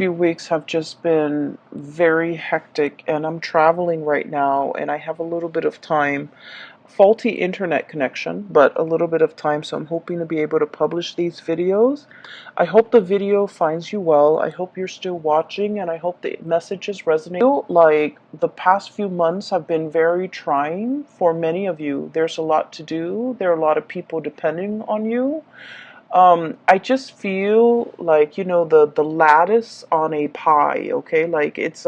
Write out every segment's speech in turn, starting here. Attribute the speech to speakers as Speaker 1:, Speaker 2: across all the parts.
Speaker 1: Few weeks have just been very hectic, and I'm traveling right now and I have a little bit of time. Faulty internet connection, but a little bit of time, so I'm hoping to be able to publish these videos. I hope the video finds you well. I hope you're still watching, and I hope the messages resonate. I feel like the past few months have been very trying for many of you. There's a lot to do. There are a lot of people depending on you. I just feel like, the lattice on a pie, okay? Like it's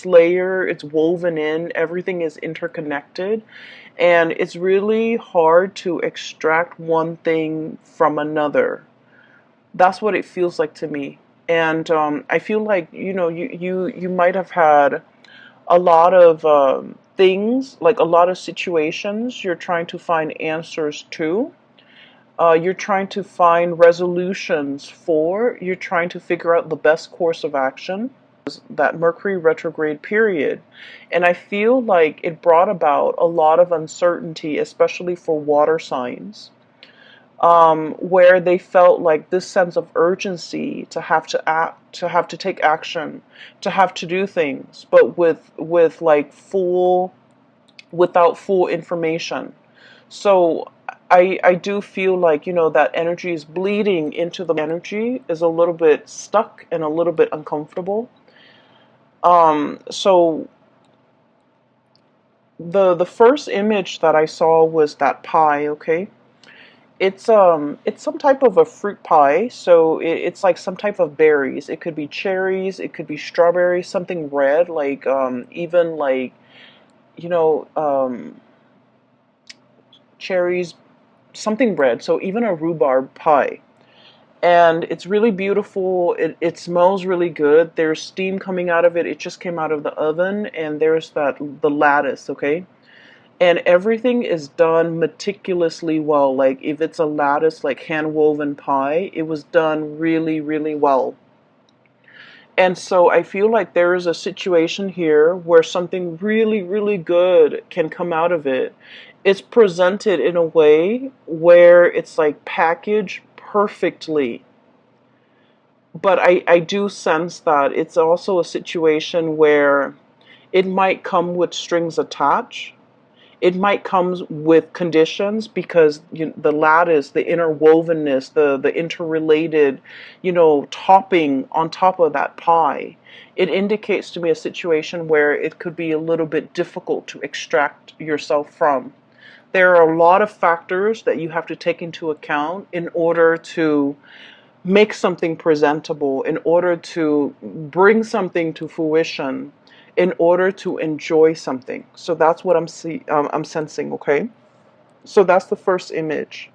Speaker 1: layer, it's woven in, everything is interconnected, and it's really hard to extract one thing from another. That's what it feels like to me. And I feel like, you might have had a lot of things, like a lot of situations you're trying to find answers to. You're trying to find resolutions for, you're trying to figure out the best course of action. That Mercury retrograde period. And I feel like it brought about a lot of uncertainty, especially for water signs, where they felt like this sense of urgency to have to act, to have to take action, to have to do things, but with like without full information. So I do feel like, that energy is bleeding into the energy is a little bit stuck and a little bit uncomfortable. So the first image that I saw was that pie, okay? It's some type of a fruit pie, so it's like some type of berries. It could be cherries, it could be strawberries, something red, like even like, you know, cherries, something red, so even a rhubarb pie. And it's really beautiful. It smells really good. There's steam coming out of it. It just came out of the oven, and there's the lattice, okay? And everything is done meticulously well. Like if it's a lattice, like hand woven pie, it was done really, really well. And so I feel like there is a situation here where something really, really good can come out of it. It's presented in a way where it's like packaged perfectly. But I do sense that it's also a situation where it might come with strings attached. It might come with conditions because the lattice, the interwovenness, the interrelated, topping on top of that pie. It indicates to me a situation where it could be a little bit difficult to extract yourself from. There are a lot of factors that you have to take into account in order to make something presentable, in order to bring something to fruition, in order to enjoy something. So that's what I'm sensing, okay? So that's the first image.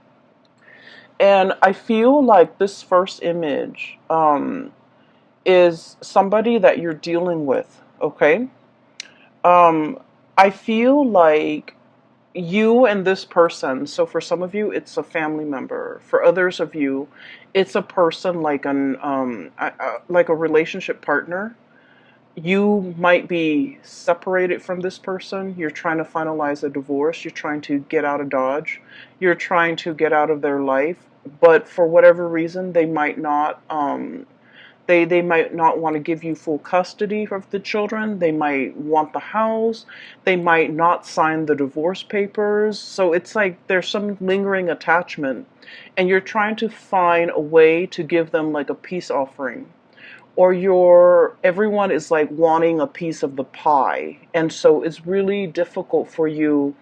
Speaker 1: And I feel like this first image is somebody that you're dealing with, okay? Um, I feel like you and this person, so for some of you it's a family member, for others of you it's a person like like a relationship partner. You might be separated from this person, you're trying to finalize a divorce, you're trying to get out of Dodge, you're trying to get out of their life, but for whatever reason they might not want to give you full custody of the children. They might want the house. They might not sign the divorce papers. So it's like there's some lingering attachment, and you're trying to find a way to give them like a peace offering. Or everyone is like wanting a piece of the pie. And so it's really difficult for you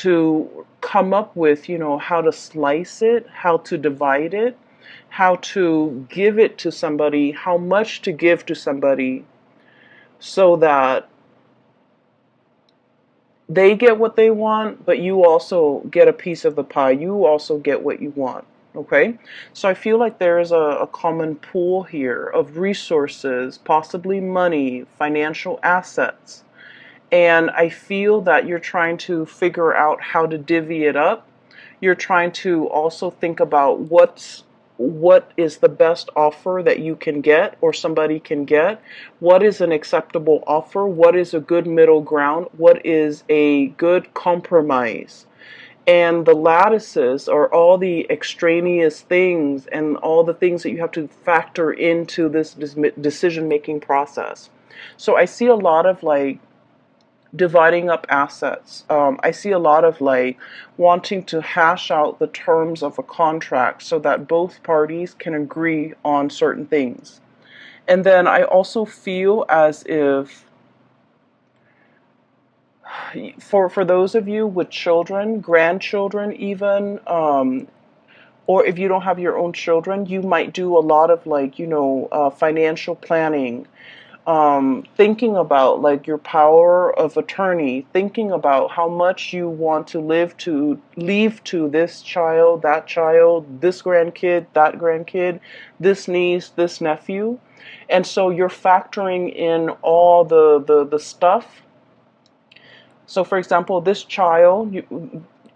Speaker 1: to come up with, how to slice it, how to divide it, how to give it to somebody, how much to give to somebody so that they get what they want, but you also get a piece of the pie. You also get what you want. Okay? So I feel like there is a common pool here of resources, possibly money, financial assets. And I feel that you're trying to figure out how to divvy it up. You're trying to also think about what is the best offer that you can get or somebody can get. What is an acceptable offer? What is a good middle ground? What is a good compromise? And the lattices are all the extraneous things and all the things that you have to factor into this decision making process. So I see a lot of like dividing up assets. I see a lot of like wanting to hash out the terms of a contract so that both parties can agree on certain things. And then I also feel as if for those of you with children, grandchildren even, or if you don't have your own children, you might do a lot of like, financial planning, thinking about like your power of attorney, thinking about how much you want to leave to this child, that child, this grandkid, that grandkid, this niece, this nephew. And so you're factoring in all the stuff. So, for example, this child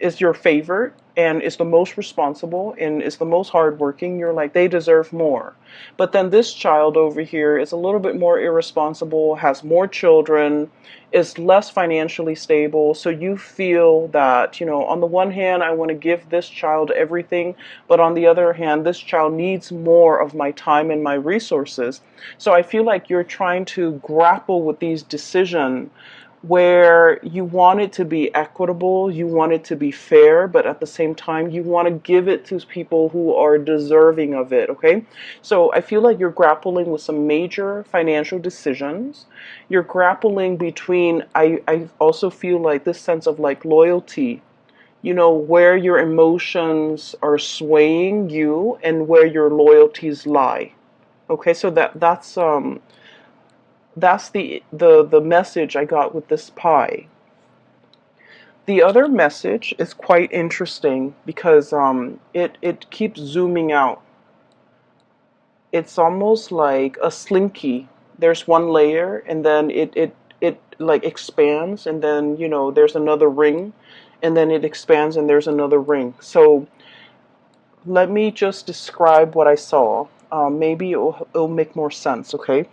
Speaker 1: is your favorite and is the most responsible and is the most hardworking. You're like, they deserve more. But then this child over here is a little bit more irresponsible, has more children, is less financially stable. So you feel that, on the one hand, I want to give this child everything, but on the other hand, this child needs more of my time and my resources. So I feel like you're trying to grapple with these decisions where you want it to be equitable, you want it to be fair, but at the same time, you want to give it to people who are deserving of it, okay? So I feel like you're grappling with some major financial decisions. You're grappling between, I also feel like this sense of like loyalty, where your emotions are swaying you and where your loyalties lie. Okay, so that's the message I got with this pie. The other message is quite interesting because it keeps zooming out. It's almost like a slinky. There's one layer and then it like expands and then there's another ring and then it expands and there's another ring. So let me just describe what I saw. Maybe it'll make more sense, okay?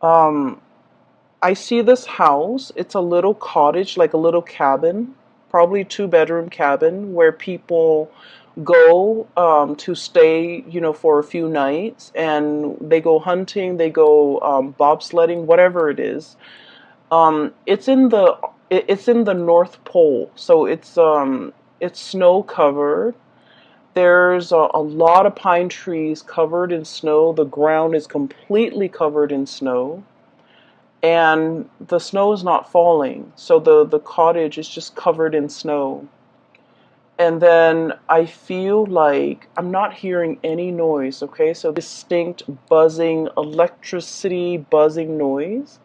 Speaker 1: Um, I see this house. It's a little cottage, like a little cabin, probably two-bedroom cabin where people go to stay, for a few nights, and they go hunting, they go bobsledding, whatever it is. It's in the North Pole, so it's snow covered. There's a lot of pine trees covered in snow. The ground is completely covered in snow and the snow is not falling, so the cottage is just covered in snow. And then I feel like I'm not hearing any noise, okay? So distinct buzzing, electricity buzzing noise.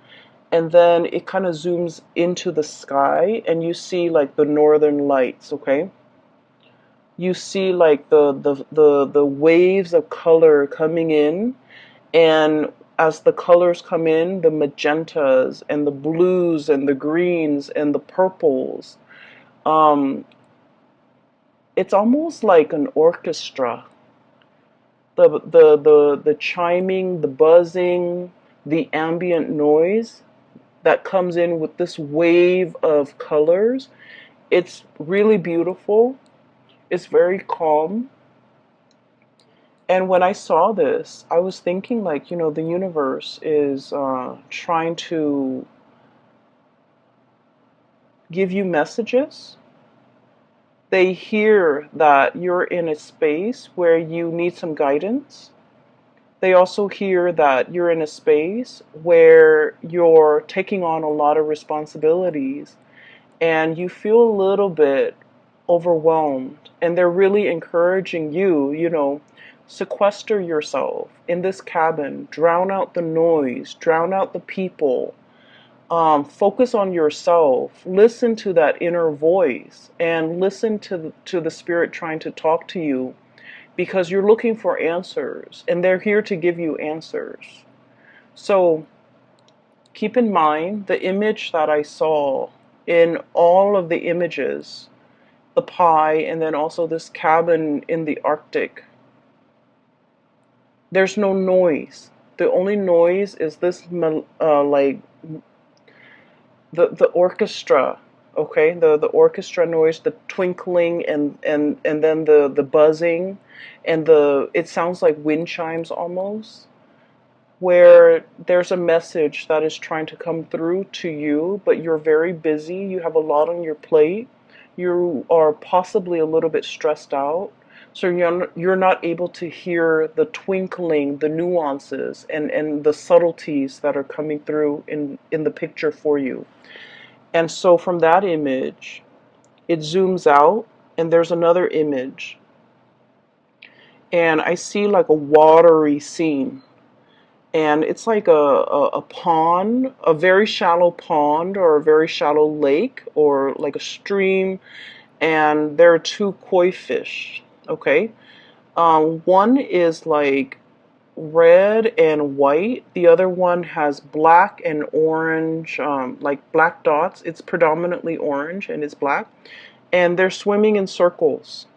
Speaker 1: And then it kind of zooms into the sky and you see like the northern lights, okay? You see like the waves of color coming in, and as the colors come in, the magentas and the blues and the greens and the purples, um, it's almost like an orchestra. The chiming, the buzzing, the ambient noise that comes in with this wave of colors. It's really beautiful. It's very calm. And when I saw this, I was thinking like, the universe is trying to give you messages. They hear that you're in a space where you need some guidance. They also hear that you're in a space where you're taking on a lot of responsibilities and you feel a little bit overwhelmed. And they're really encouraging you, sequester yourself in this cabin, drown out the noise, drown out the people, focus on yourself, listen to that inner voice, and listen to the spirit trying to talk to you because you're looking for answers and they're here to give you answers. So keep in mind the image that I saw in all of the images, the pie, and then also this cabin in the Arctic. There's no noise. The only noise is this like the orchestra Okay, the orchestra noise, the twinkling, and then the buzzing, and it sounds like wind chimes almost, where there's a message that is trying to come through to you, but you're very busy, you have a lot on your plate, you are possibly a little bit stressed out, so you're not able to hear the twinkling, the nuances, and the subtleties that are coming through in the picture for you. And so from that image, it zooms out, and there's another image, and I see like a watery scene, and it's like a pond, a very shallow pond or a very shallow lake or like a stream, and there are two koi fish. Okay, one is like red and white. The other one has black and orange, like black dots. It's predominantly orange and it's black, and they're swimming in circles.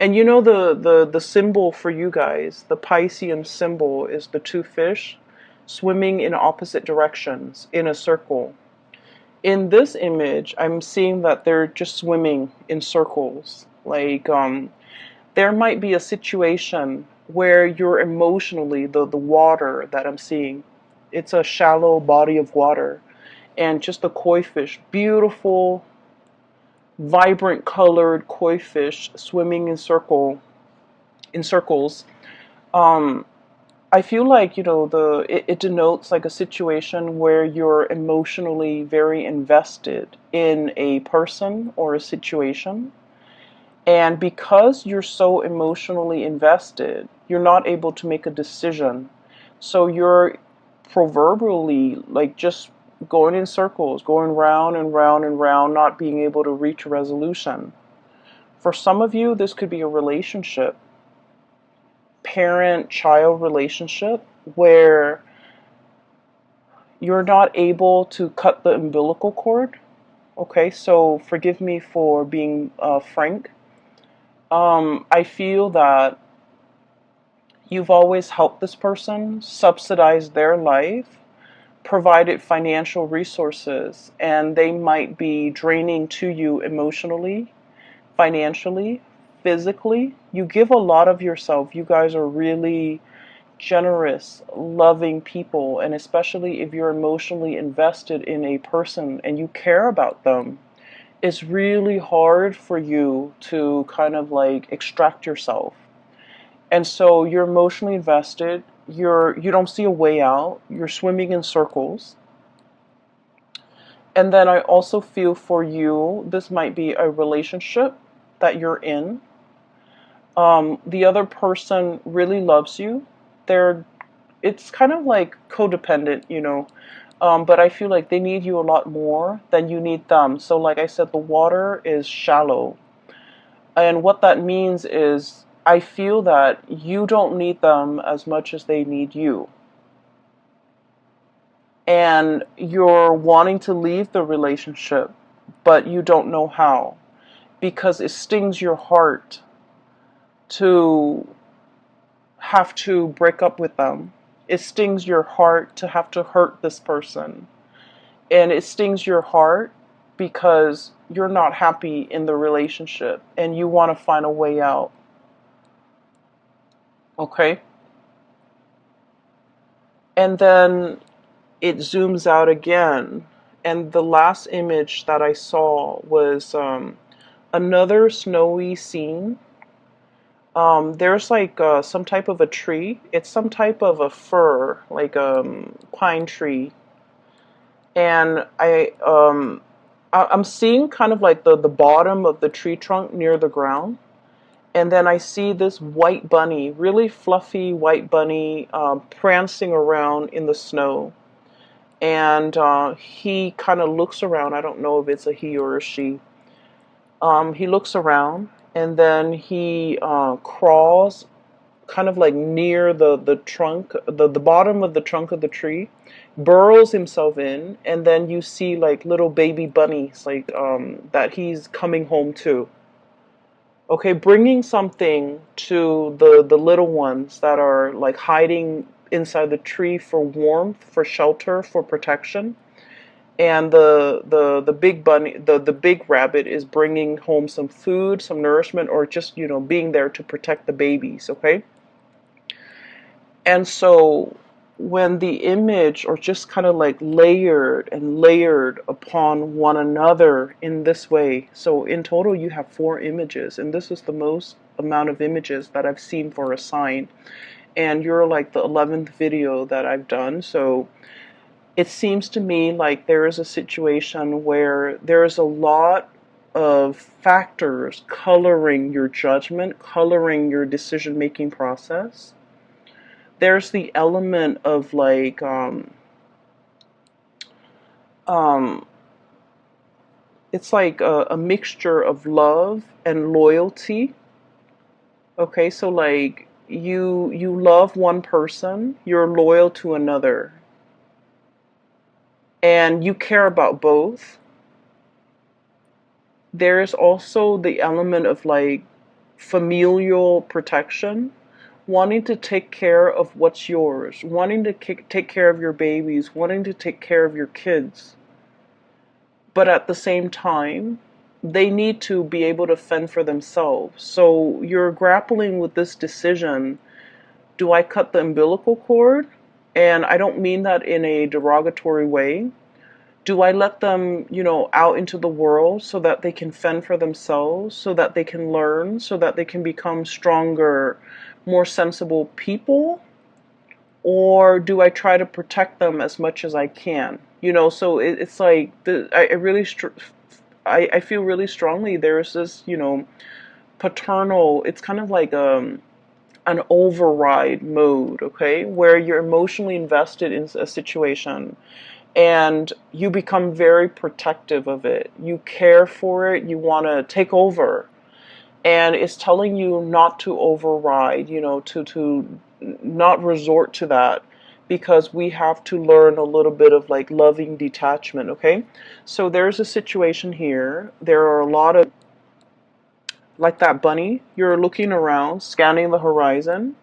Speaker 1: And you know the symbol for you guys, the Piscean symbol is the two fish swimming in opposite directions in a circle. In this image, I'm seeing that they're just swimming in circles. Like there might be a situation where you're emotionally the water that I'm seeing. It's a shallow body of water, and just the koi fish, beautiful vibrant colored koi fish swimming in circles. um I feel like, you know, it denotes like a situation where you're emotionally very invested in a person or a situation, and because you're so emotionally invested, you're not able to make a decision, so you're proverbially like just going in circles, going round and round and round, not being able to reach a resolution. For some of you, this could be a relationship, parent-child relationship, where you're not able to cut the umbilical cord. Okay, so forgive me for being frank. I feel that you've always helped this person, subsidized their life, provided financial resources, and they might be draining to you emotionally, financially, physically. You give a lot of yourself. You guys are really generous, loving people, and especially if you're emotionally invested in a person and you care about them, it's really hard for you to kind of like extract yourself. And so you're emotionally invested, you don't see a way out, you're swimming in circles. And then I also feel for you, this might be a relationship that you're in. The other person really loves you. It's kind of like codependent, you know. But I feel like they need you a lot more than you need them. So like I said, the water is shallow. And what that means is I feel that you don't need them as much as they need you. And you're wanting to leave the relationship, but you don't know how, because it stings your heart to have to break up with them. It stings your heart to have to hurt this person. And it stings your heart because you're not happy in the relationship and you want to find a way out. Okay? And then it zooms out again. And the last image that I saw was another snowy scene. There's like some type of a tree. It's some type of a fir, like a pine tree. And I'm seeing kind of like the bottom of the tree trunk near the ground. And then I see this white bunny, really fluffy white bunny, prancing around in the snow. And he kind of looks around. I don't know if it's a he or a she. He looks around, and then he crawls kind of like near the trunk, the bottom of the trunk of the tree, burrows himself in, and then you see like little baby bunnies like that he's coming home to. Okay, bringing something to the little ones that are like hiding inside the tree for warmth, for shelter, for protection. and the big bunny, the big rabbit is bringing home some food, some nourishment, or just, you know, being there to protect the babies, okay? And so when the image or just kind of like layered and layered upon one another in this way, so in total you have 4 images, and this is the most amount of images that I've seen for a sign, and you're like the 11th video that I've done. So it seems to me like there is a situation where there is a lot of factors coloring your judgment, coloring your decision making process. There's the element of like um, it's like a mixture of love and loyalty. Okay, so like you love one person, you're loyal to another, and you care about both. There's also the element of like familial protection, wanting to take care of what's yours, wanting to take care of your babies, wanting to take care of your kids. But at the same time, they need to be able to fend for themselves. So you're grappling with this decision. Do I cut the umbilical cord? And I don't mean that in a derogatory way. Do I let them, you know, out into the world so that they can fend for themselves, so that they can learn, so that they can become stronger, more sensible people? Or do I try to protect them as much as I can? You know, so it's like I really I feel really strongly there's this, you know, paternal. It's kind of like an override mode, okay, where you're emotionally invested in a situation and you become very protective of it. You care for it. You want to take over, and it's telling you not to override. You know, to not resort to that, because we have to learn a little bit of like loving detachment. Okay, so there's a situation here. There are a lot of like that bunny. You're looking around, scanning the horizon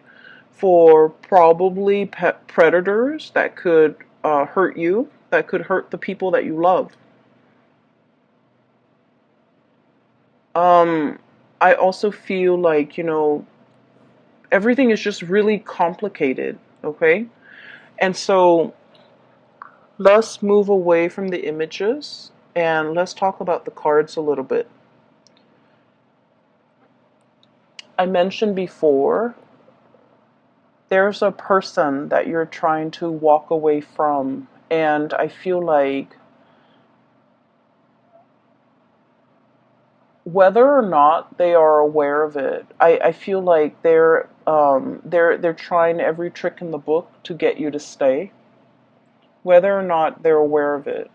Speaker 1: for probably pet predators that could hurt you, that could hurt the people that you love. Um, I also feel like, you know, everything is just really complicated, okay? And so let's move away from the images and let's talk about the cards a little bit. I mentioned before, there's a person that you're trying to walk away from, and I feel like whether or not they are aware of it, I feel like they're trying every trick in the book to get you to stay. Whether or not they're aware of it.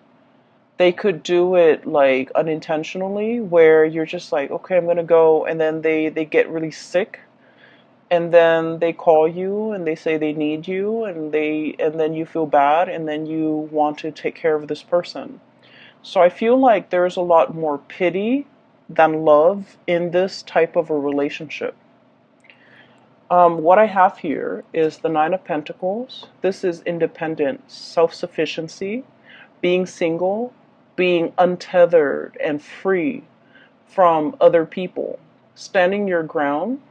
Speaker 1: They could do it like unintentionally where you're just like, okay, I'm gonna go, and then they get really sick, and then they call you and they say they need you, and then you feel bad, and then you want to take care of this person. So I feel like there's a lot more pity than love in this type of a relationship. What I have here is the Nine of Pentacles. This is independence, self-sufficiency, being single, being untethered and free from other people, standing your ground,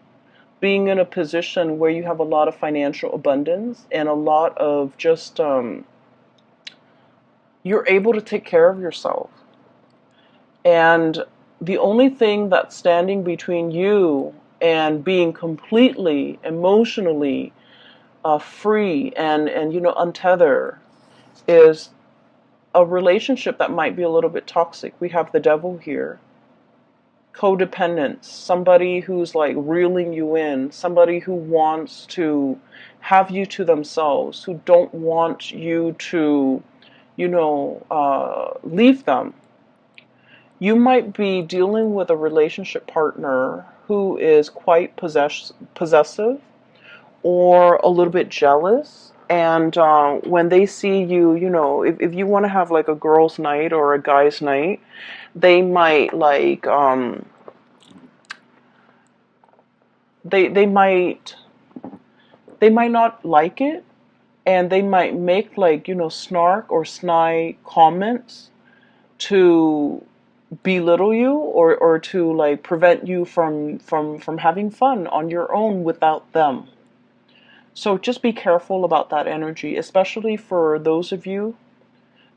Speaker 1: being in a position where you have a lot of financial abundance and a lot of just, you're able to take care of yourself. And the only thing that's standing between you and being completely emotionally free and you know untethered is a relationship that might be a little bit toxic. We have the devil here. Codependence, somebody who's like reeling you in, somebody who wants to have you to themselves, who don't want you to, you know, leave them. You might be dealing with a relationship partner who is quite possessive or a little bit jealous. And when they see you, you know, if you want to have like a girl's night or a guy's night, they might like, they might not like it, and they might make like, snark or snide comments to belittle you, or to like prevent you from having fun on your own without them. So just be careful about that energy, especially for those of you.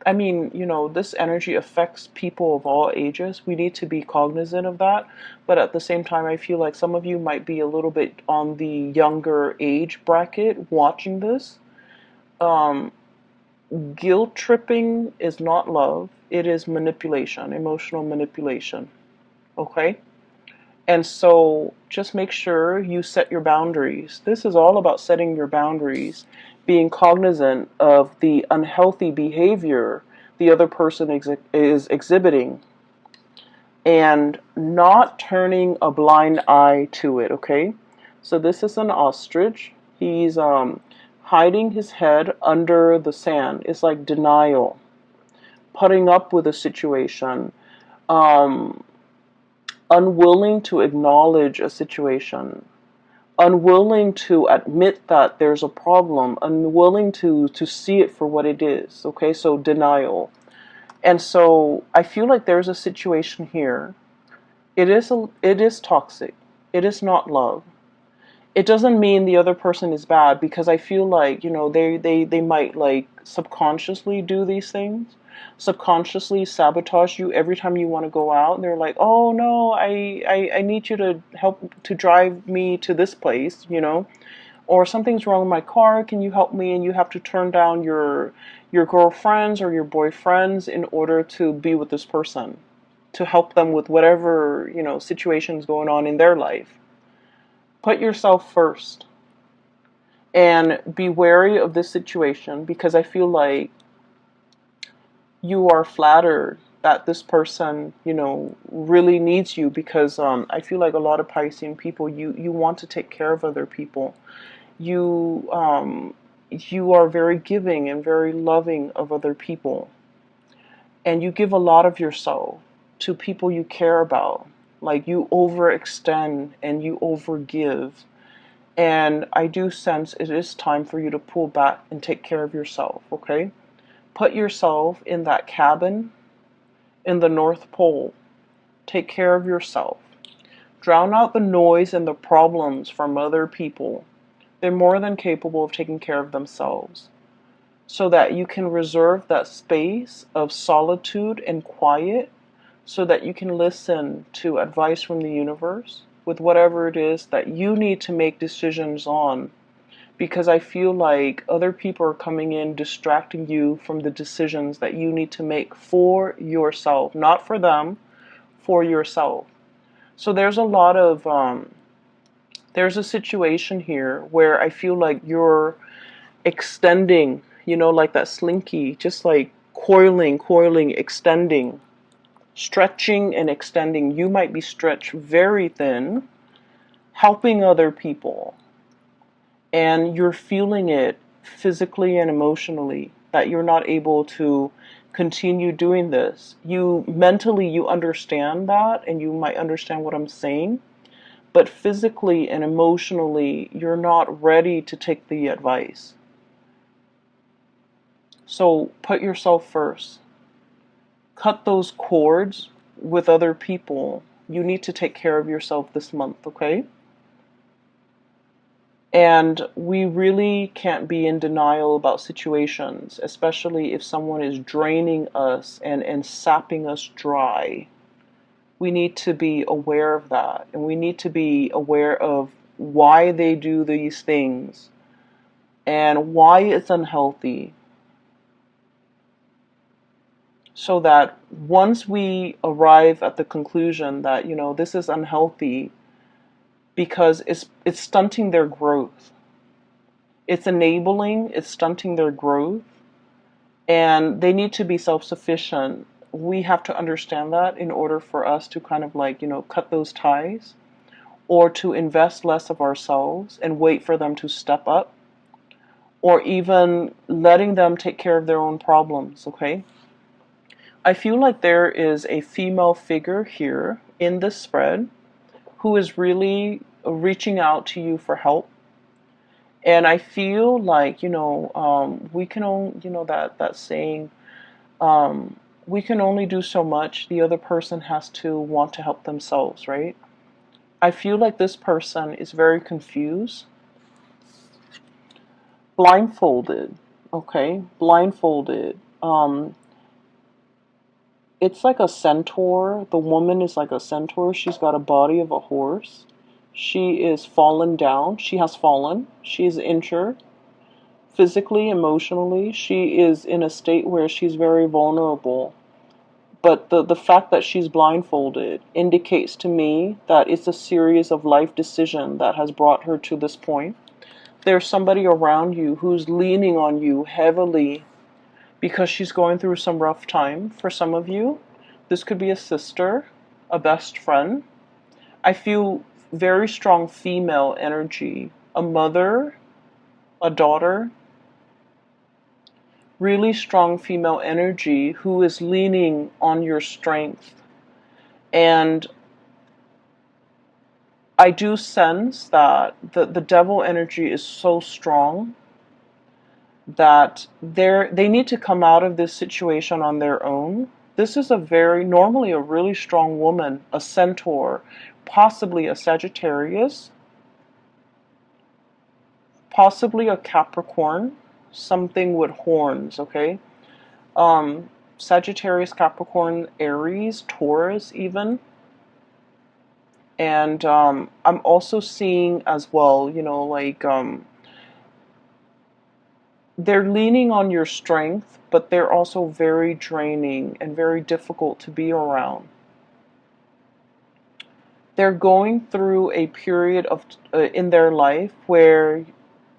Speaker 1: I mean, this energy affects people of all ages. We need to be cognizant of that. But at the same time, I feel like some of you might be a little bit on the younger age bracket watching this. Um, Guilt tripping is not love. It is manipulation, emotional manipulation. Okay? And so just make sure you set your boundaries. This is all about setting your boundaries, being cognizant of the unhealthy behavior the other person is exhibiting, and not turning a blind eye to it, okay? So this is an ostrich. He's hiding his head under the sand. It's like denial, putting up with a situation, um, unwilling to acknowledge a situation, unwilling to admit that there's a problem, unwilling to see it for what it is. Okay, so denial. And so I feel like there's a situation here. It is toxic. It is not love. It doesn't mean the other person is bad, because I feel like, they might like subconsciously do these things, subconsciously sabotage you every time you want to go out. And they're like, oh no, I need you to help to drive me to this place, or something's wrong with my car, can you help me? And you have to turn down your girlfriends or your boyfriends in order to be with this person, to help them with whatever, situation's going on in their life. Put yourself first and be wary of this situation, because I feel like you are flattered that this person, really needs you, because I feel like a lot of Piscean people, you want to take care of other people. You are very giving and very loving of other people, and you give a lot of yourself to people you care about. Like, you overextend and you overgive. And I do sense it is time for you to pull back and take care of yourself, okay? Put yourself in that cabin in the North Pole. Take care of yourself. Drown out the noise and the problems from other people. They're more than capable of taking care of themselves. So that you can reserve that space of solitude and quiet, so that you can listen to advice from the universe with whatever it is that you need to make decisions on. Because I feel like other people are coming in distracting you from the decisions that you need to make for yourself. Not for them, for yourself. So there's a lot of, there's a situation here where I feel like you're extending, like that slinky, just like coiling, extending, stretching and extending. You might be stretched very thin, helping other people, and you're feeling it physically and emotionally, that you're not able to continue doing this. You mentally, you understand that, and you might understand what I'm saying, but physically and emotionally, you're not ready to take the advice. So put yourself first. Cut those cords with other people. You need to take care of yourself this month, okay? And we really can't be in denial about situations, especially if someone is draining us and sapping us dry. We need to be aware of that, and we need to be aware of why they do these things and why it's unhealthy. So that once we arrive at the conclusion that, this is unhealthy, because it's stunting their growth. It's stunting their growth, and they need to be self-sufficient. We have to understand that in order for us to kind of like, cut those ties, or to invest less of ourselves and wait for them to step up, or even letting them take care of their own problems, okay? I feel like there is a female figure here in this spread who is really reaching out to you for help. And I feel like, we can only, that saying, we can only do so much. The other person has to want to help themselves, right? I feel like this person is very confused, blindfolded, okay? Blindfolded. It's like a centaur. The woman is like a centaur. She's got a body of a horse. She is fallen down. She has fallen. She is injured physically, emotionally. She is in a state where she's very vulnerable. But the fact that she's blindfolded indicates to me that it's a series of life decisions that has brought her to this point. There's somebody around you who's leaning on you heavily because she's going through some rough time. For some of you, this could be a sister, a best friend. I feel very strong female energy, a mother, a daughter, really strong female energy who is leaning on your strength. And I do sense that the devil energy is so strong that they need to come out of this situation on their own. This is normally a really strong woman, a centaur, possibly a Sagittarius, possibly a Capricorn, something with horns, okay? Sagittarius, Capricorn, Aries, Taurus even. And I'm also seeing as well, they're leaning on your strength, but they're also very draining and very difficult to be around. They're going through a period of in their life where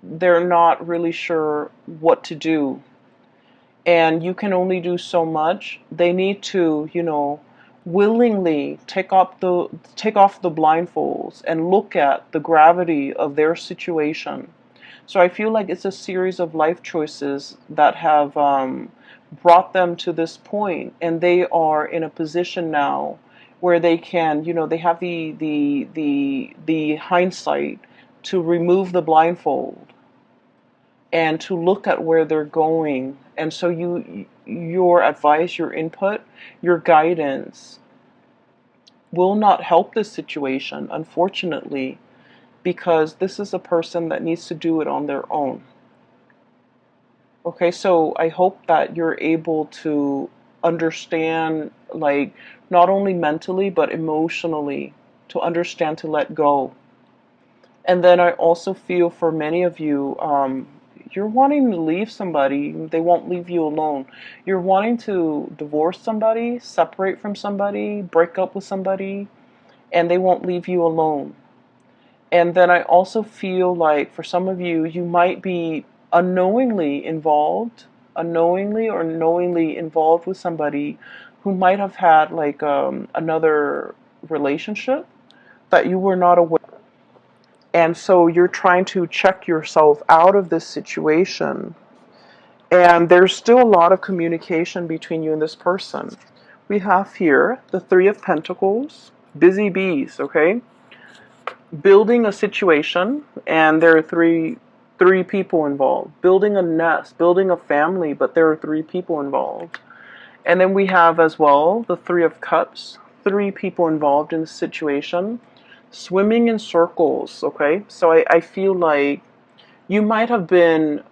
Speaker 1: they're not really sure what to do, and you can only do so much. They need to, willingly take off the blindfolds and look at the gravity of their situation. So I feel like it's a series of life choices that have brought them to this point, and they are in a position now where they can, they have the hindsight to remove the blindfold and to look at where they're going. And so your advice, your input, your guidance will not help this situation, unfortunately, because this is a person that needs to do it on their own. Okay, so I hope that you're able to understand, like, not only mentally, but emotionally, to understand to let go. And then I also feel for many of you, you're wanting to leave somebody, they won't leave you alone. You're wanting to divorce somebody, separate from somebody, break up with somebody, and they won't leave you alone. And then I also feel like for some of you, you might be unknowingly or knowingly involved with somebody who might have had like another relationship that you were not aware. And so you're trying to check yourself out of this situation. And there's still a lot of communication between you and this person. We have here the Three of Pentacles, busy bees, okay? Building a situation, and there are three people involved. Building a nest, building a family, but there are three people involved. And then we have as well the Three of Cups, three people involved in the situation. Swimming in circles, okay? So I feel like you might have been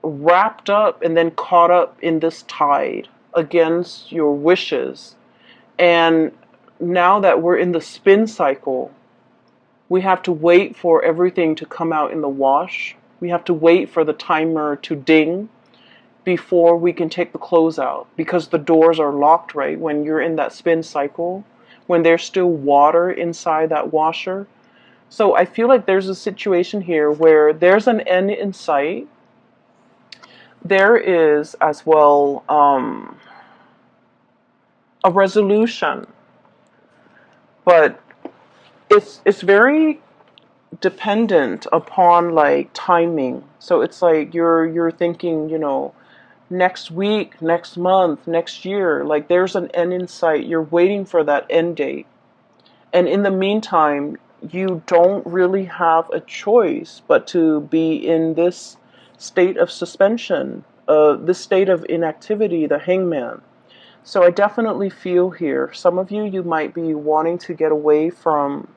Speaker 1: wrapped up and then caught up in this tide against your wishes. And now that we're in the spin cycle, we have to wait for everything to come out in the wash. We have to wait for the timer to ding before we can take the clothes out, because the doors are locked, right? When you're in that spin cycle, when there's still water inside that washer. So I feel like there's a situation here where there's an end in sight. There is as well a resolution, but it's very dependent upon like timing. So it's like you're thinking, next week, next month, next year, like there's an end in sight. You're waiting for that end date. And in the meantime, you don't really have a choice but to be in this state of suspension, this state of inactivity, the hangman. So I definitely feel here, some of you, you might be wanting to get away from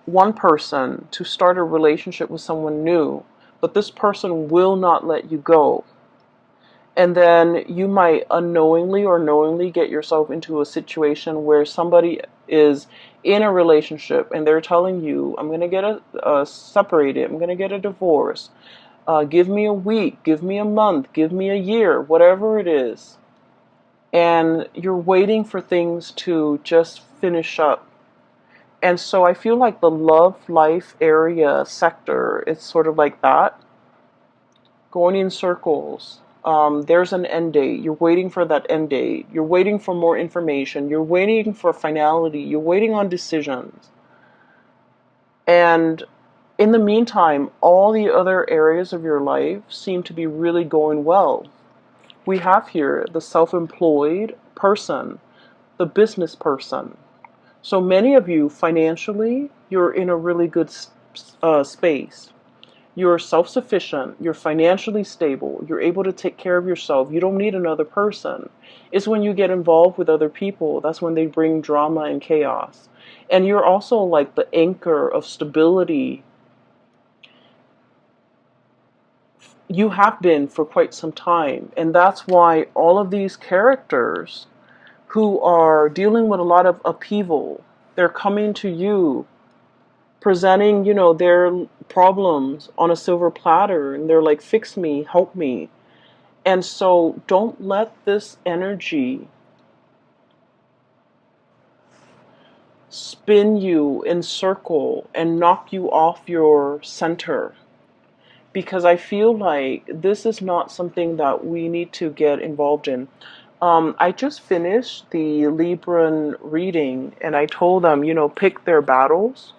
Speaker 1: one person to start a relationship with someone new, but this person will not let you go. And then you might unknowingly or knowingly get yourself into a situation where somebody is in a relationship and they're telling you, I'm going to get separated, I'm going to get a divorce, give me a week, give me a month, give me a year, whatever it is. And you're waiting for things to just finish up. And so I feel like the love life area sector, it's sort of like that, going in circles. There's an end date. You're waiting for that end date. You're waiting for more information. You're waiting for finality. You're waiting on decisions. And in the meantime, all the other areas of your life seem to be really going well. We have here the self-employed person, the business person. So many of you, financially, you're in a really good space. You're self-sufficient, you're financially stable, you're able to take care of yourself, you don't need another person. It's when you get involved with other people, that's when they bring drama and chaos. And you're also like the anchor of stability. You have been for quite some time, and that's why all of these characters who are dealing with a lot of upheaval, they're coming to you presenting, their problems on a silver platter, and they're like, fix me, help me. And so don't let this energy spin you in circle and knock you off your center. Because I feel like this is not something that we need to get involved in. I just finished the Libran reading and I told them, pick their battles.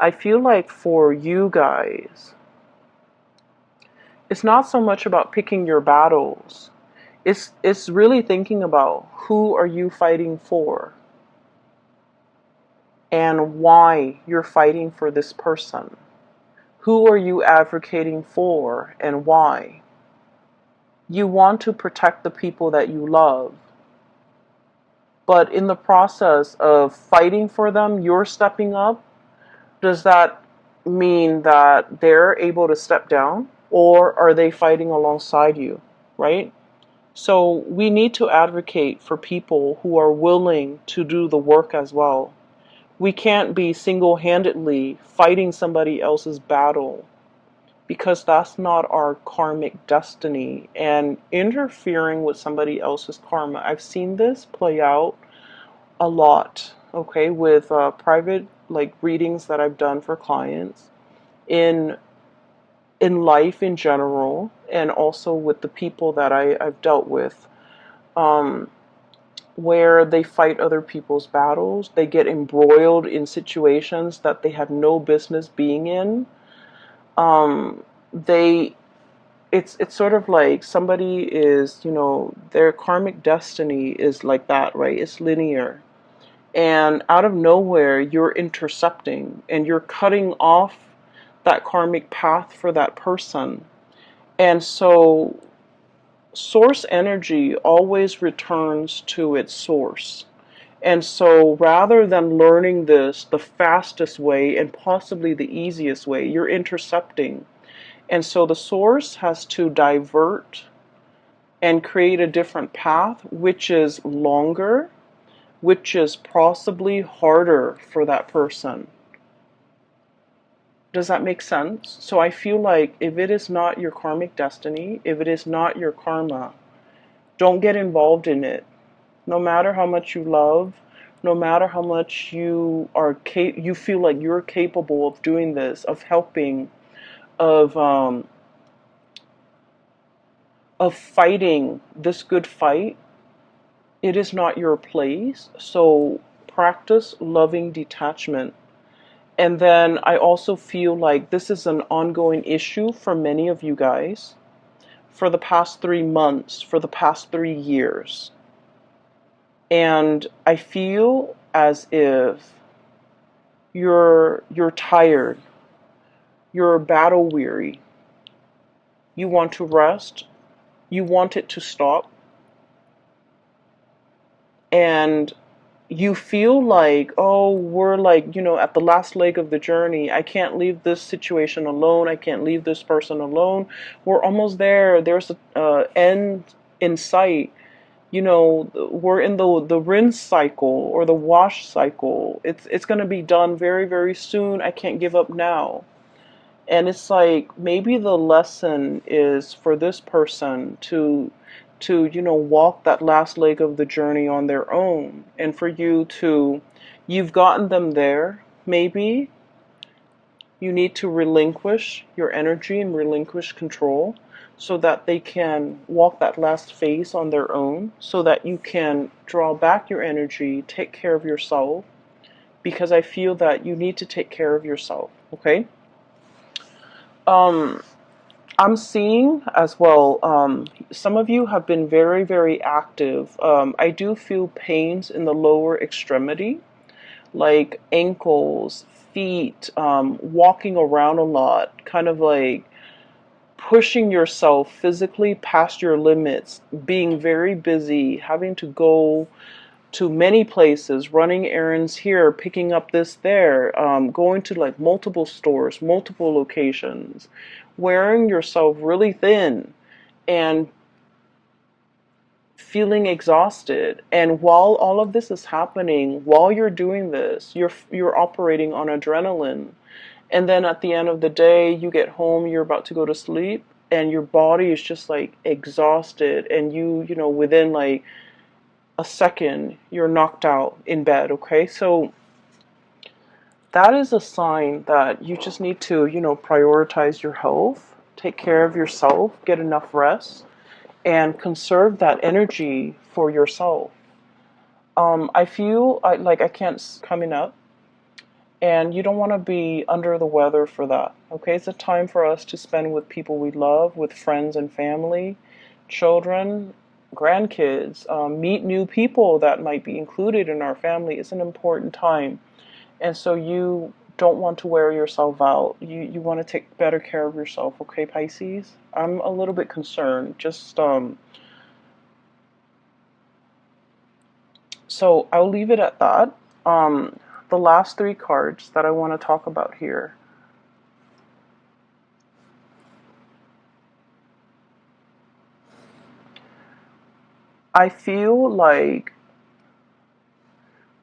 Speaker 1: I feel like for you guys, it's not so much about picking your battles. It's really thinking about who are you fighting for and why you're fighting for this person. Who are you advocating for and why? You want to protect the people that you love. But in the process of fighting for them, you're stepping up. Does that mean that they're able to step down? Or are they fighting alongside you, right? So we need to advocate for people who are willing to do the work as well. We can't be single-handedly fighting somebody else's battle because that's not our karmic destiny, and interfering with somebody else's karma. I've seen this play out a lot, okay, with private readings that I've done for clients in life in general, and also with the people that I've dealt with, where they fight other people's battles. They get embroiled in situations that they have no business being in. They it's sort of like somebody is, their karmic destiny is like that, right? It's linear. And out of nowhere, you're intercepting and you're cutting off that karmic path for that person. And so source energy always returns to its source. And so rather than learning this the fastest way and possibly the easiest way, you're intercepting. And so the source has to divert and create a different path, which is longer, which is possibly harder for that person. Does that make sense? So I feel like if it is not your karmic destiny, if it is not your karma, don't get involved in it. No matter how much you love, no matter how much you feel like you're capable of doing this, of helping, of fighting this good fight, it is not your place. So practice loving detachment. And then I also feel like this is an ongoing issue for many of you guys for the past 3 months, for the past 3 years. And I feel as if You're tired. You're battle weary. You want to rest. You want it to stop. And you feel like, oh, we're like, at the last leg of the journey. I can't leave this situation alone. I can't leave this person alone. We're almost there. There's a end in sight. We're in the rinse cycle or the wash cycle. It's going to be done very, very soon. I can't give up now. And it's like maybe the lesson is for this person to walk that last leg of the journey on their own, and for you've gotten them there. Maybe you need to relinquish your energy and relinquish control so that they can walk that last phase on their own, so that you can draw back your energy, take care of yourself, because I feel that you need to take care of yourself, okay? Um, I'm seeing as well, some of you have been very, very active. I do feel pains in the lower extremity, like ankles, feet, walking around a lot, kind of like pushing yourself physically past your limits, being very busy, having to go to many places, running errands here, picking up this there, going to like multiple stores, multiple locations, wearing yourself really thin and feeling exhausted. And while all of this is happening, while you're doing this, you're operating on adrenaline. And then at the end of the day, you get home, you're about to go to sleep, and your body is just like exhausted, and within like a second, you're knocked out in bed, okay? So that is a sign that you just need to, prioritize your health, take care of yourself, get enough rest, and conserve that energy for yourself. I feel like I can't coming up, and you don't want to be under the weather for that, okay? It's a time for us to spend with people we love, with friends and family, children, grandkids, meet new people that might be included in our family. It's an important time. And so you don't want to wear yourself out. You want to take better care of yourself, okay, Pisces? I'm a little bit concerned. So I'll leave it at that. The last three cards that I want to talk about here. I feel like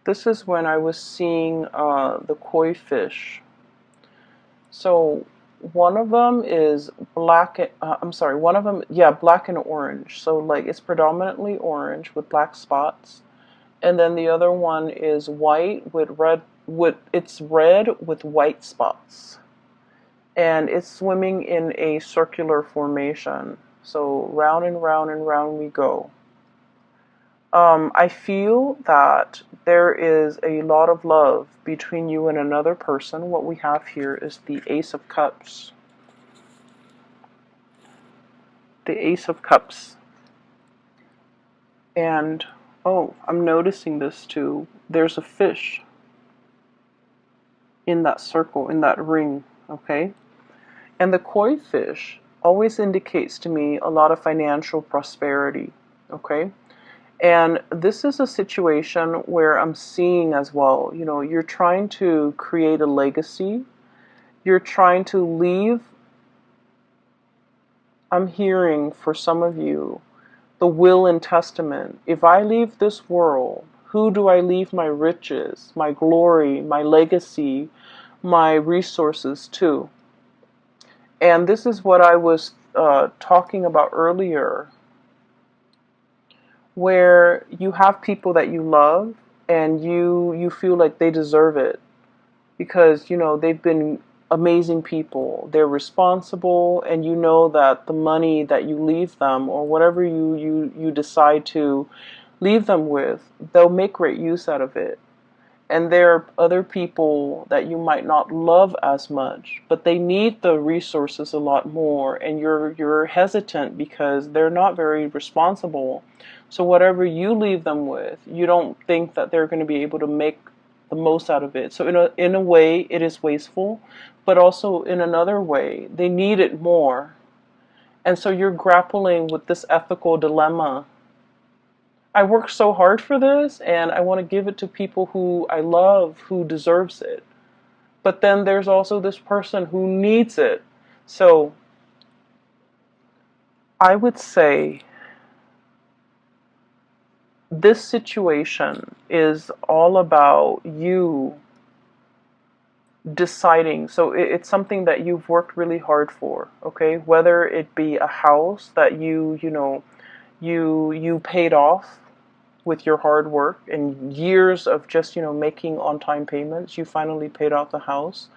Speaker 1: this is when I was seeing the koi fish. So one of them is black. I'm sorry. One of them, yeah, black and orange. So like it's predominantly orange with black spots, and then the other one is white with red. It's red with white spots, and it's swimming in a circular formation. So round and round and round we go. I feel that there is a lot of love between you and another person. What we have here is the Ace of Cups. The Ace of Cups. And, oh, I'm noticing this too. There's a fish in that circle, in that ring, okay? And the koi fish always indicates to me a lot of financial prosperity, okay? And this is a situation where I'm seeing as well, you're trying to create a legacy. You're trying to leave, I'm hearing for some of you, the will and testament. If I leave this world, who do I leave my riches, my glory, my legacy, my resources to? And this is what I was talking about earlier, where you have people that you love and you feel like they deserve it because they've been amazing people, they're responsible, and you know that the money that you leave them or whatever you decide to leave them with, they'll make great use out of it. And there are other people that you might not love as much, but they need the resources a lot more, and you're hesitant because they're not very responsible. So whatever you leave them with, you don't think that they're going to be able to make the most out of it. So in a way, it is wasteful, but also in another way, they need it more. And so you're grappling with this ethical dilemma. I worked so hard for this, and I want to give it to people who I love, who deserves it. But then there's also this person who needs it. So I would say this situation is all about you deciding. So it's something that you've worked really hard for, okay? Whether it be a house that you paid off with your hard work and years of just, making on-time payments, you finally paid off the house.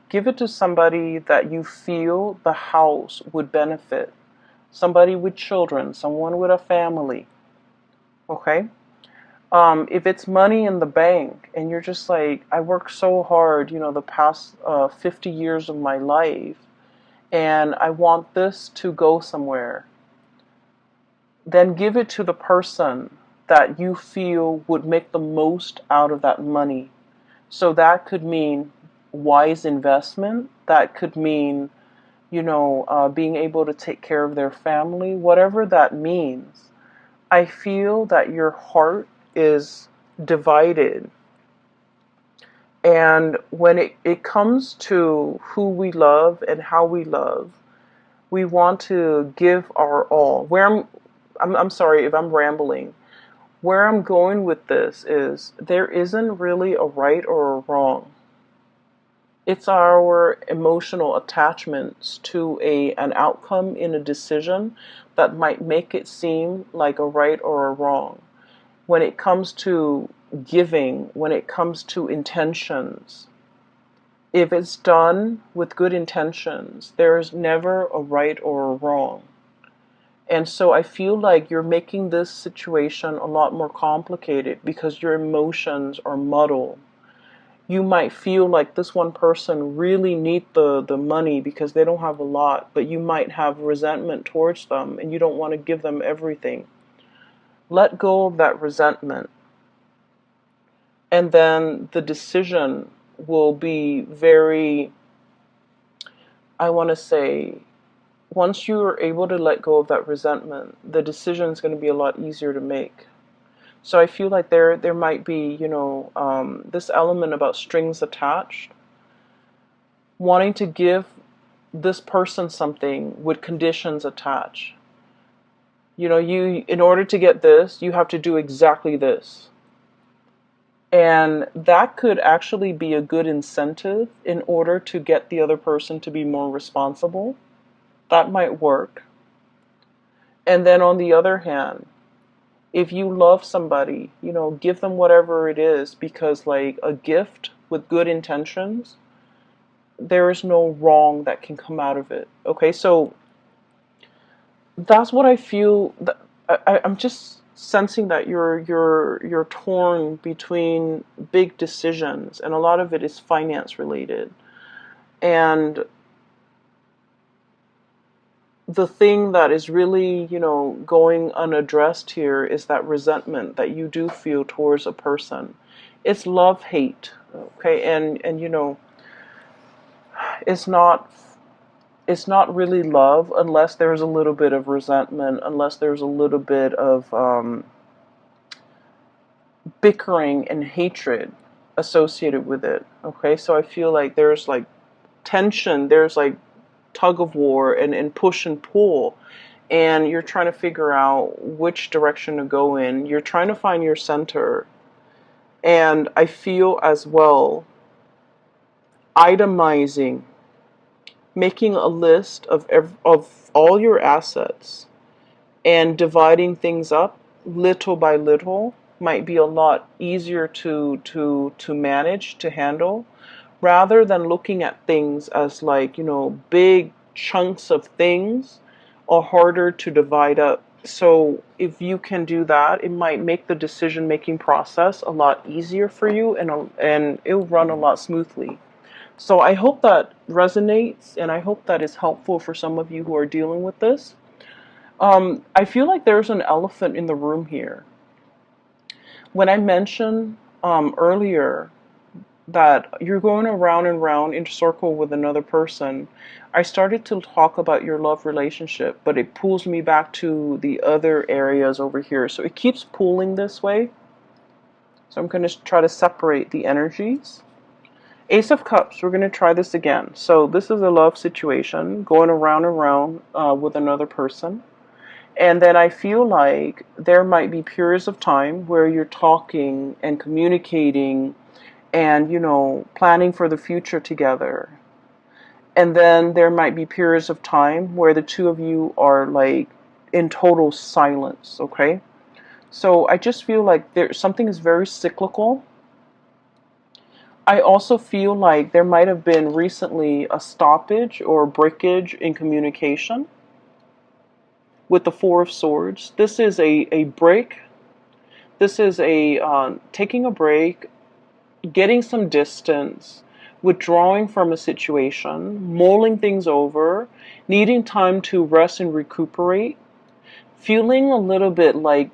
Speaker 1: Give it to somebody that you feel the house would benefit. Somebody with children, someone with a family, okay? If it's money in the bank and you're just like, I worked so hard, the past 50 years of my life, and I want this to go somewhere, then give it to the person that you feel would make the most out of that money. So that could mean wise investment. That could mean, being able to take care of their family, whatever that means. I feel that your heart is divided. And when it comes to who we love and how we love, we want to give our all. I'm sorry if I'm rambling. Where I'm going with this is there isn't really a right or a wrong. It's our emotional attachments to an outcome in a decision that might make it seem like a right or a wrong. When it comes to giving, when it comes to intentions, if it's done with good intentions, there's never a right or a wrong. And so I feel like you're making this situation a lot more complicated because your emotions are muddled. You might feel like this one person really need the money because they don't have a lot, but you might have resentment towards them and you don't want to give them everything. Let go of that resentment. And then the decision will be very, I want to say, once you're able to let go of that resentment, the decision is going to be a lot easier to make. So I feel like there might be, this element about strings attached, wanting to give this person something with conditions attached. In order to get this, you have to do exactly this. And that could actually be a good incentive in order to get the other person to be more responsible. That might work. And then on the other hand, if you love somebody, give them whatever it is, because like a gift with good intentions, there is no wrong that can come out of it. Okay, so that's what I feel. I'm just sensing that you're torn between big decisions, and a lot of it is finance related. And the thing that is really, going unaddressed here is that resentment that you do feel towards a person. It's love hate, okay, and it's not really love unless there's a little bit of resentment, unless there's a little bit of bickering and hatred associated with it. Okay, so I feel like there's like tension, there's like tug of war and push and pull, and you're trying to figure out which direction to go in. You're trying to find your center. And I feel as well itemizing, making a list of all your assets and dividing things up little by little might be a lot easier to manage, to handle, rather than looking at things as like, big chunks of things are harder to divide up. So if you can do that, it might make the decision making process a lot easier for you, and it'll run a lot smoothly. So I hope that resonates, and I hope that is helpful for some of you who are dealing with this. I feel like there's an elephant in the room here. When I mentioned earlier that you're going around and round in a circle with another person. I started to talk about your love relationship, but it pulls me back to the other areas over here. So it keeps pulling this way. So I'm going to try to separate the energies. Ace of Cups, we're going to try this again. So this is a love situation going around and round with another person. And then I feel like there might be periods of time where you're talking and communicating and, planning for the future together. And then there might be periods of time where the two of you are like in total silence, okay? So I just feel like something is very cyclical. I also feel like there might have been recently a stoppage or breakage in communication with the Four of Swords. This is a break. This is taking a break, getting some distance, withdrawing from a situation, mulling things over, needing time to rest and recuperate, feeling a little bit like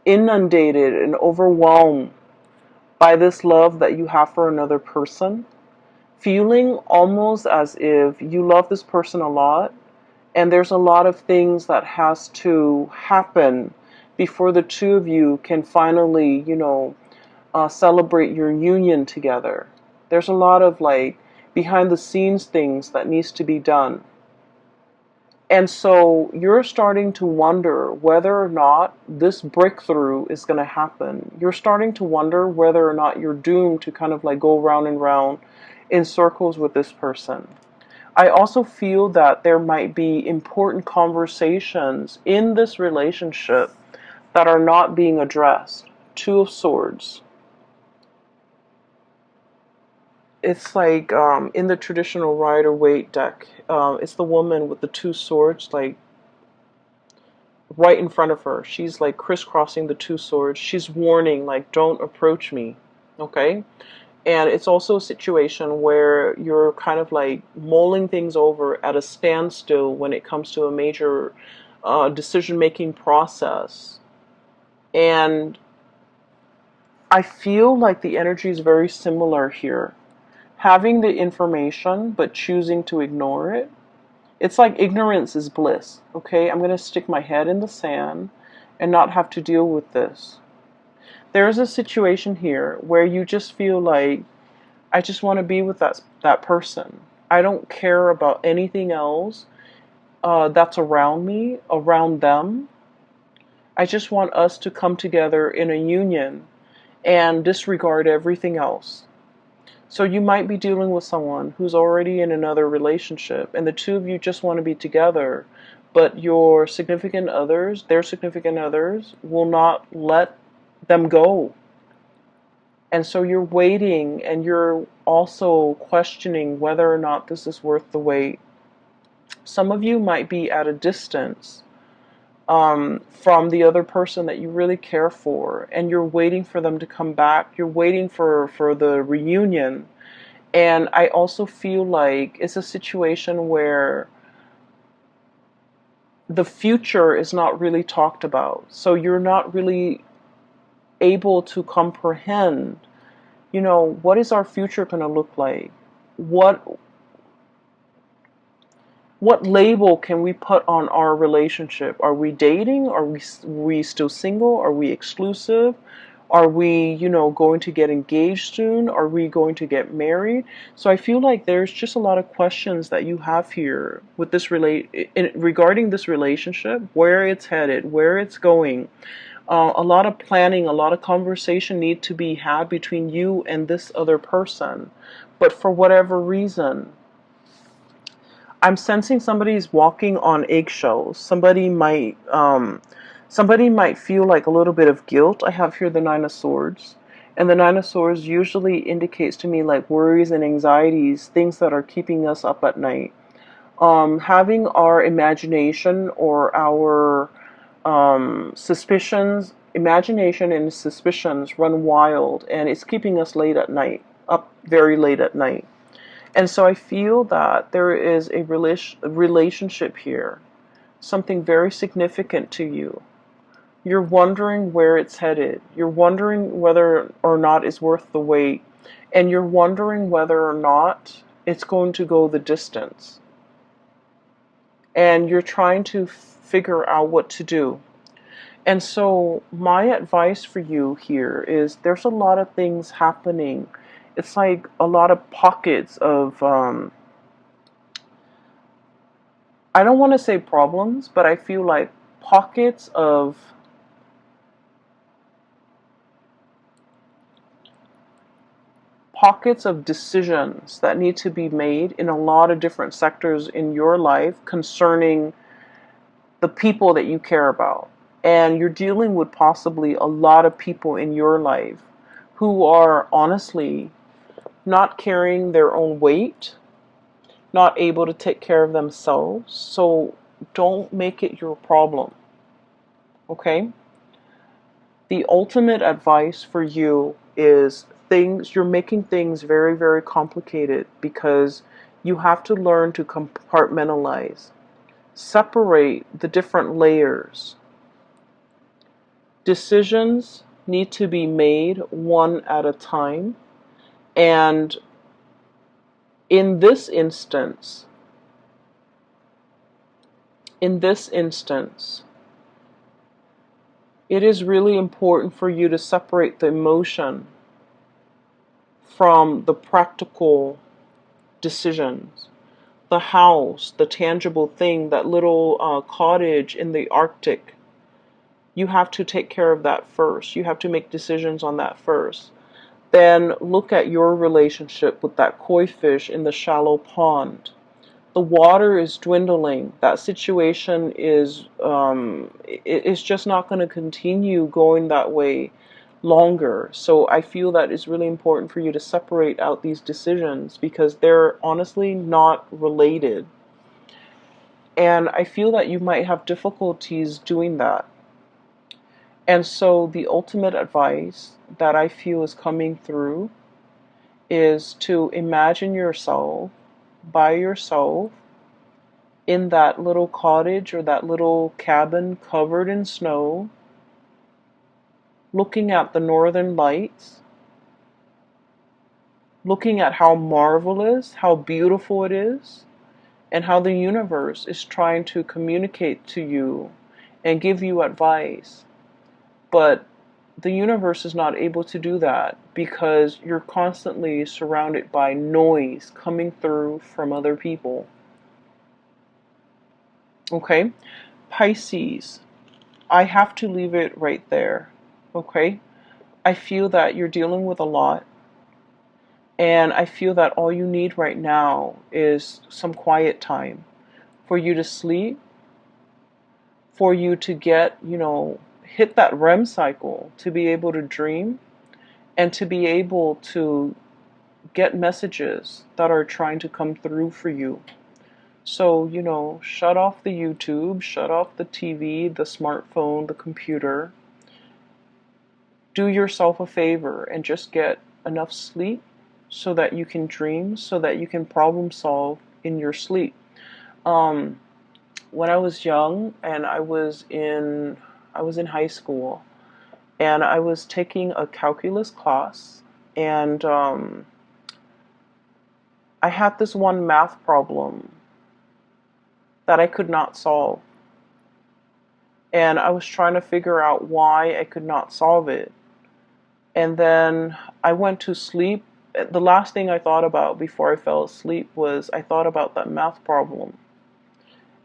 Speaker 1: inundated and overwhelmed by this love that you have for another person, feeling almost as if you love this person a lot and there's a lot of things that has to happen before the two of you can finally, celebrate your union together. There's a lot of like behind the scenes things that needs to be done. And so you're starting to wonder whether or not this breakthrough is going to happen. You're starting to wonder whether or not you're doomed to kind of like go round and round in circles with this person. I also feel that there might be important conversations in this relationship that are not being addressed. Two of Swords. It's like in the traditional Rider-Waite deck, it's the woman with the two swords, like right in front of her. She's like crisscrossing the two swords. She's warning, like, don't approach me. Okay? And it's also a situation where you're kind of like mulling things over at a standstill when it comes to a major decision-making process. And I feel like the energy is very similar here. Having the information but choosing to ignore it. It's like ignorance is bliss, okay? I'm going to stick my head in the sand and not have to deal with this. There's a situation here where you just feel like, I just want to be with that person. I don't care about anything else that's around me, around them. I just want us to come together in a union and disregard everything else. So you might be dealing with someone who's already in another relationship and the two of you just want to be together, but your significant others, their significant others, will not let them go. And so you're waiting and you're also questioning whether or not this is worth the wait. Some of you might be at a distance from the other person that you really care for, and you're waiting for them to come back. You're waiting for the reunion. And I also feel like it's a situation where the future is not really talked about. So you're not really able to comprehend, what is our future going to look like? What label can we put on our relationship? Are we dating? Are we still single? Are we exclusive? Are we, going to get engaged soon? Are we going to get married? So I feel like there's just a lot of questions that you have here with this regarding this relationship, where it's headed, where it's going. A lot of planning, a lot of conversation need to be had between you and this other person. But for whatever reason, I'm sensing somebody's walking on eggshells. Somebody might feel like a little bit of guilt. I have here the Nine of Swords. And the Nine of Swords usually indicates to me like worries and anxieties, things that are keeping us up at night. Having our imagination or our imagination and suspicions run wild, and it's keeping us late at night, up very late at night. And so I feel that there is a relationship here, something very significant to you. You're wondering where it's headed. You're wondering whether or not it's worth the wait. and you're wondering whether or not it's going to go the distance. And you're trying to figure out what to do. And so, my advice for you here is there's a lot of things happening. It's like a lot of pockets of, I don't want to say problems, but I feel like pockets of decisions that need to be made in a lot of different sectors in your life concerning the people that you care about. And you're dealing with possibly a lot of people in your life who are honestly not carrying their own weight, not able to take care of themselves. So don't make it your problem. Okay? The ultimate advice for you is you're making things very, very complicated because you have to learn to compartmentalize, separate the different layers. Decisions need to be made one at a time. And in this instance, it is really important for you to separate the emotion from the practical decisions. The house, the tangible thing, that little cottage in the Arctic, you have to take care of that first. You have to make decisions on that first. Then look at your relationship with that koi fish in the shallow pond. The water is dwindling. That situation is it's just not going to continue going that way longer. So I feel that it's really important for you to separate out these decisions because they're honestly not related. And I feel that you might have difficulties doing that. And so the ultimate advice that I feel is coming through is to imagine yourself by yourself in that little cottage or that little cabin covered in snow, looking at the northern lights, looking at how marvelous, how beautiful it is, and how the universe is trying to communicate to you and give you advice. But the universe is not able to do that because you're constantly surrounded by noise coming through from other people. Okay? Pisces, I have to leave it right there. Okay? I feel that you're dealing with a lot. And I feel that all you need right now is some quiet time for you to sleep, for you to get, hit that REM cycle, to be able to dream, and to be able to get messages that are trying to come through for you. So, shut off the YouTube, shut off the TV, the smartphone, the computer. Do yourself a favor and just get enough sleep so that you can dream, so that you can problem solve in your sleep. When I was young and I was in high school and I was taking a calculus class, and I had this one math problem that I could not solve. And I was trying to figure out why I could not solve it. And then I went to sleep. The last thing I thought about before I fell asleep was I thought about that math problem.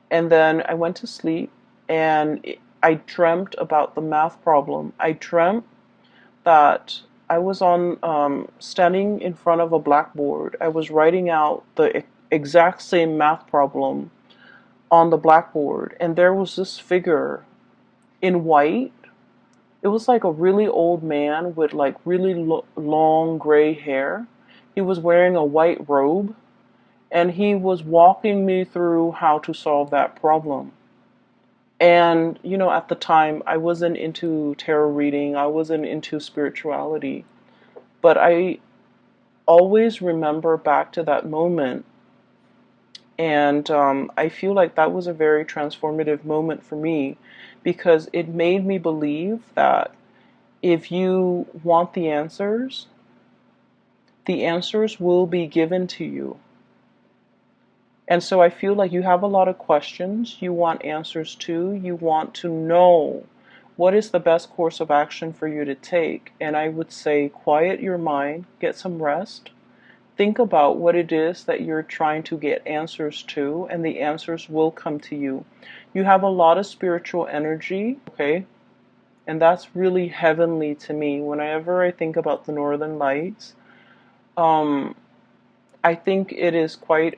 Speaker 1: And then I went to sleep and I dreamt about the math problem. I dreamt that I was standing in front of a blackboard. I was writing out the exact same math problem on the blackboard. And there was this figure in white. It was like a really old man with like really long gray hair. He was wearing a white robe and he was walking me through how to solve that problem. And, at the time I wasn't into tarot reading, I wasn't into spirituality, but I always remember back to that moment. And I feel like that was a very transformative moment for me because it made me believe that if you want the answers, The answers will be given to you. And so I feel like you have a lot of questions you want answers to. You want to know what is the best course of action for you to take. And I would say quiet your mind, get some rest, think about what it is that you're trying to get answers to, and the answers will come to you. You have a lot of spiritual energy, okay? And that's really heavenly to me. Whenever I think about the Northern Lights, I think it is quite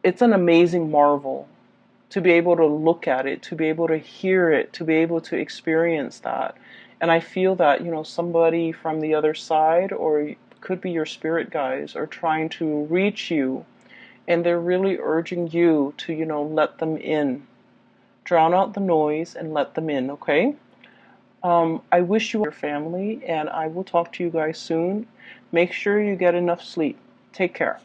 Speaker 1: it's an amazing marvel to be able to look at it, to be able to hear it, to be able to experience that. And I feel that, somebody from the other side, or it could be your spirit guides, are trying to reach you, and they're really urging you to, let them in. Drown out the noise and let them in, okay? I wish you your family, and I will talk to you guys soon. Make sure you get enough sleep. Take care.